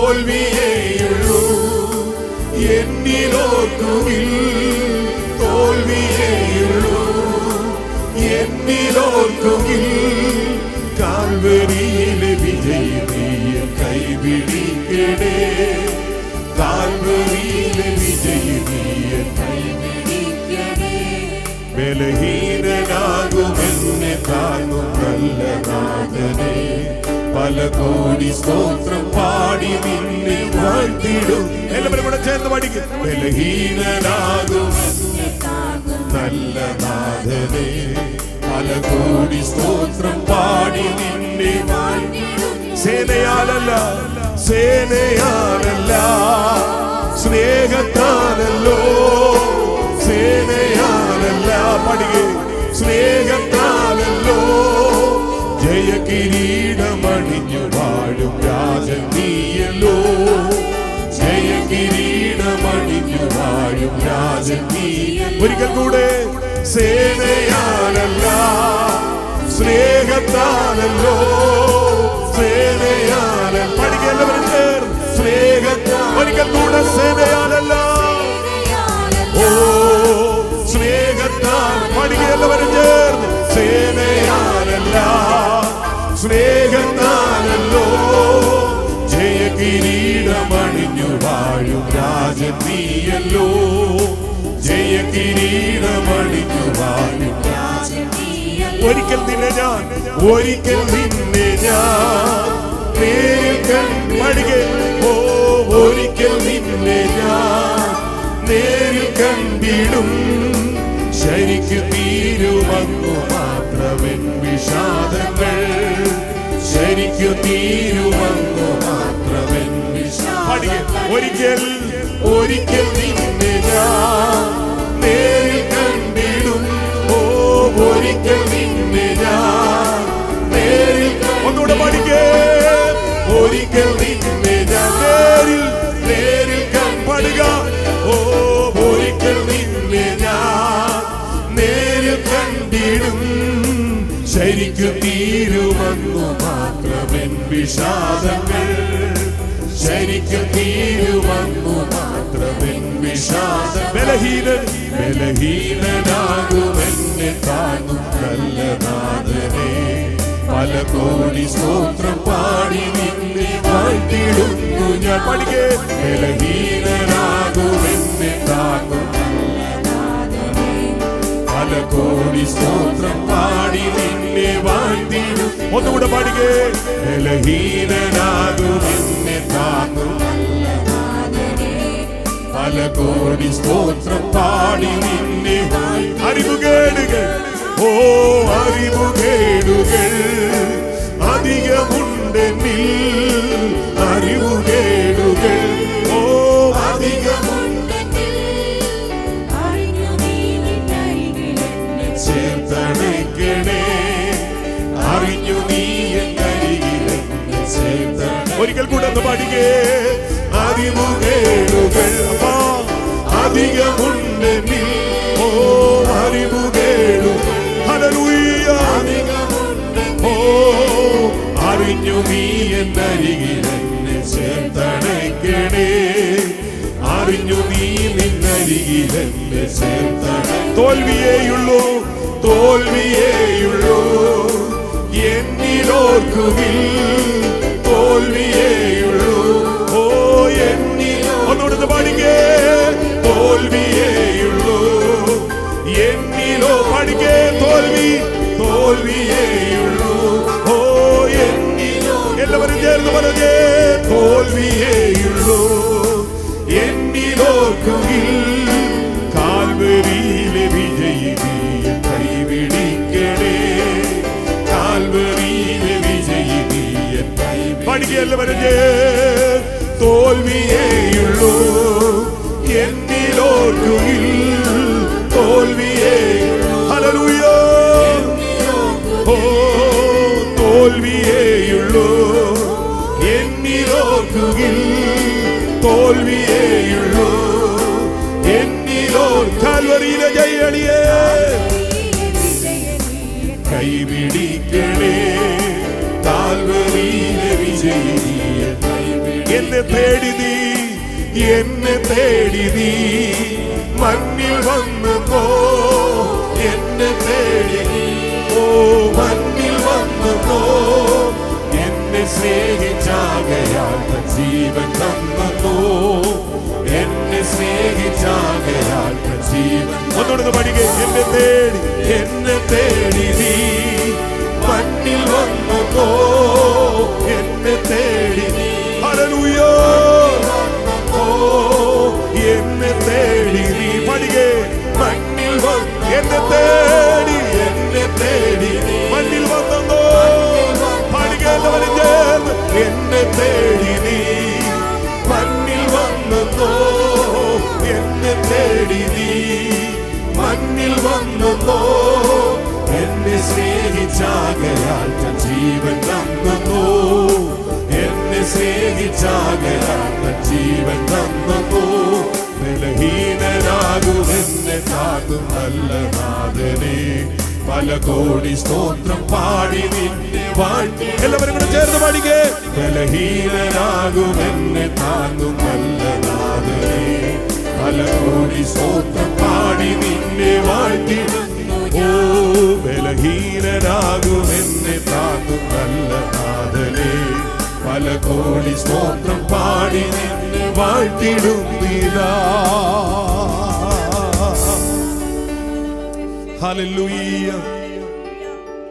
തോൽവിയേയുള്ളൂ. എന്നിലോർക്കുകിൽ തോൽവിയേയുള്ളൂ. എന്നിലോർക്കുകിൽ കാൽവരിയിലെ വിജയിയെ കൈപിടിക്കണേ. കാൽവരിയിലെ വിജയിയെ കൈപിടിക്കണേ. ബലഹീനനാകുമെന്നെ താങ്ങും നല്ല നാഥനെ. പല കോടി സ്തോത്രം പാടി നിന്നെ വാഴ്ത്തിടും. എല്ലാവരും കൂടെ ചേർന്ന് പാടിക്കും. ബലഹീനനാകുമെന്നെ താങ്ങും നല്ല നാഥനെ. പല കോടി സ്തോത്രം പാടി നിന്നെ വാഴ്ത്തിടും. സേനയാലല്ല, സേനയാലല്ല, സ്നേഹത്താലല്ലോ. സേനയാലല്ല, പാടിക്കേ, സ്നേഹത്താലല്ലോ. ജയകിരീടമണിഞ്ഞു വാഴും രാജൻ നീയല്ലോ. ജയകിരീടമണിഞ്ഞു വാഴും രാജൻ നീയല്ലോ. ഒരിക്കൽ കൂടെ, സേനയാലല്ല, സ്നേഹത്താലല്ലോ. സേനയാലല്ല, പഠിക്കേണ്ടവരും ചേർ, സ്നേഹത്താൽ. ഒരിക്കൽ കൂടെ, സേനയാലല്ല, ഓ സ്നേഹത്താൽ. പഠിക്കേണ്ടവരും ചേർന്ന്, സേനയാലല്ല, സ്നേഹത്താലല്ലോ. ജയകിരീടമണിഞ്ഞു വാഴും രാജൻ നീയല്ലോ. ജയകിരീടമണിഞ്ഞു വാഴും രാജൻ നീയല്ലോ. ഒരിക്കൽ നിന്നെ ഞാൻ, ഒരിക്കൽ നിന്നെ ഞാൻ നേരിൽ കണ്ടിടും. ഓ ഒരിക്കൽ നിന്നെ ഞാൻ നേരിൽ കണ്ടിടും. ശരിക്കു തീരുവന്നു മാത്രമെൻ വിഷാദങ്ങൾ. ശരിക്കു തീരുവന്നു മാത്രമെൻ വിഷാദങ്ങൾ. ഒരിക്കൽ, ഒരിക്കൽ നിന്നെ ഞാൻ നേരിൽ കണ്ടിടും. ഓ ഒരിക്കൽ നിന്നെ ഞാൻ നേരിൽ. ഒന്നുകൂടെ പഠിക്കേ. ഒരിക്കൽ നിന്നെ ഞാൻ നേരിൽ, നേരിൽ കണ്ടുക. ഓ ഒരിക്കൽ നിന്നെ ഞാൻ നേരിൽ കണ്ടിടും. ശരിക്കു തീരുവന്നു മാത്രമെൻ വിഷാദങ്ങൾ. ശരിക്കു തീരുവന്നു മാത്രമെൻ വിഷാദം. ബലഹീനൻ, ബലഹീനനാകുമെന്നെ താങ്ങും നല്ല നാഥനെ. പല കോടി സ്തോത്രം പാടി നിന്നെ വാഴ്ത്തിടുന്നു ഞാൻ. പഠിക്കേ. ബലഹീനനാകുമെന്നെ താങ്ങും നല്ല നാഥനെ. പല കോടി സ്തോത്രം പാടി നിന്നെ വാഴ്ത്തിടും. ഒന്നുകൂടെ പാടിക്കേ. ബലഹീനനാകുമെന്നെ താങ്ങും നല്ല നാഥനെ. പല കോടി സ്തോത്രം പാടി നിന്നെ. അറിവുകേടുകൾ, ഓ അറിവുകേടുകൾ അധികമുണ്ടെന്നിൽ. അറിവുകേടുകൾ, ഓ അധികമുണ്ടെന്നിൽ. ചേർത്തണയ്ക്കണേ. അറിഞ്ഞു നീ എന്നരികിലെന്നെ ചേർത്തണ. ഒരിക്കൽ കൂടെ ഒന്ന് പാടിക്കേ. അറിവുകേടുകൾ അധികമുണ്ടെന്നിൽ. ഓ അറിവുകേടുകൾ. ഹല്ലേലൂയ. ഓ അറിഞ്ഞു നീ എന്നരികിലെന്നെ ചേർത്തണയ്ക്കണേ. അറിഞ്ഞു നീ നിന്നരികിലെന്നെ ചേർത്തണ. തോൽവിയേയുള്ളൂ, തോൽവിയേയുള്ളൂ. എന്നിലോർക്കുകിൽ തോൽവിയേയുള്ളൂ. ഓ എന്നിലോ. ഒന്നുകൂടെ പാടിക്കേ. തോൽവിയേയുള്ളൂ. എന്നിലോ. പാടിക്കേ. തോൽവി, തോൽവിയേയുള്ളൂ. ഓ എന്നിലോ. എല്ലാവരും ചേർന്ന് പറഞ്ഞേ. തോൽവിയേയുള്ളൂ. എന്നിലോർക്കുകിൽ കാൽവരിയിലെ വിജയിയെ കൈപിടിക്കണേ. കാൽവരിയിലെ വിജയിയെ കൈപിടിക്കണേ. എല്ലാവരും തോൽവിയേയുള്ളൂ. എന്നിലോർക്കുകിൽ തോൽവിയേ. ഹല്ലേലൂയ. ഓ തോൽവിയേയുള്ളൂ. എന്നിലോർക്കുകിൽ തോൽവിയേയുള്ളൂ. എന്നിലോ. കാൽവരിയിലെ ജയളിയെ കൈപിടിക്കണേ. കാൽവരിയിലെ വിജയിയെ എന്നെ തേടി നീ, എന്നെ തേടി നീ മണ്ണിൽ വന്നോ, എന്നെ തേടി ഓ മണ്ണിൽ വന്നോ, എന്നെ സ്നേഹിച്ചാകയാൽ ജീവൻ തന്നോ, എന്നെ സ്നേഹിച്ചാകയാൽ ജീവൻ. ഒന്നുകൂടെ പഠിക്കേ. എന്നെ തേടി, എന്നെ തേടി നീ മണ്ണിൽ വന്നോ, എന്നെ തേടി നീ. ഹല്ലേലൂയ. എന്നെ തേടി നീ പഠിക്കേ. മണ്ണിൽ വന്ന് എന്നെ തേടി, എന്നെ തേടി മണ്ണിൽ വന്നോ പഠിക്കേണ്ടവനും ചേർന്ന്. എന്നെ തേടി നീ മണ്ണിൽ വന്നോ, എന്നെ തേടി നീ മണ്ണിൽ വന്നോ, എന്നെ സ്നേഹിച്ചാകയാൽ ജീവൻ തന്നോ, എന്നെ സ്നേഹിച്ചാകയാൽ ജീവൻ തന്നോ. ബലഹീനരാകുമെന്നെ താങ്ങും നല്ല നാഥനേ, പല കോടി സ്തോത്രം പാടി നിന്നെ വാഴ്ത്തി. എല്ലാവരും കൂടെ ചേർന്ന് പാടിക്കേ. ബലഹീനരാകുമെന്നെ താങ്ങും നല്ല നാഥനേ, പല കോടി സ്തോത്രം പാടി നിന്നെ വാഴ്ത്തി. ഓ ബലഹീനരാകുമെന്നെ താങ്ങും നല്ല നാഥനേ, പല കോടി സ്തോത്രം പാടി നിന്നെ വാഴ്ത്തിടുന്നിതാ. ഹല്ലേലൂയ.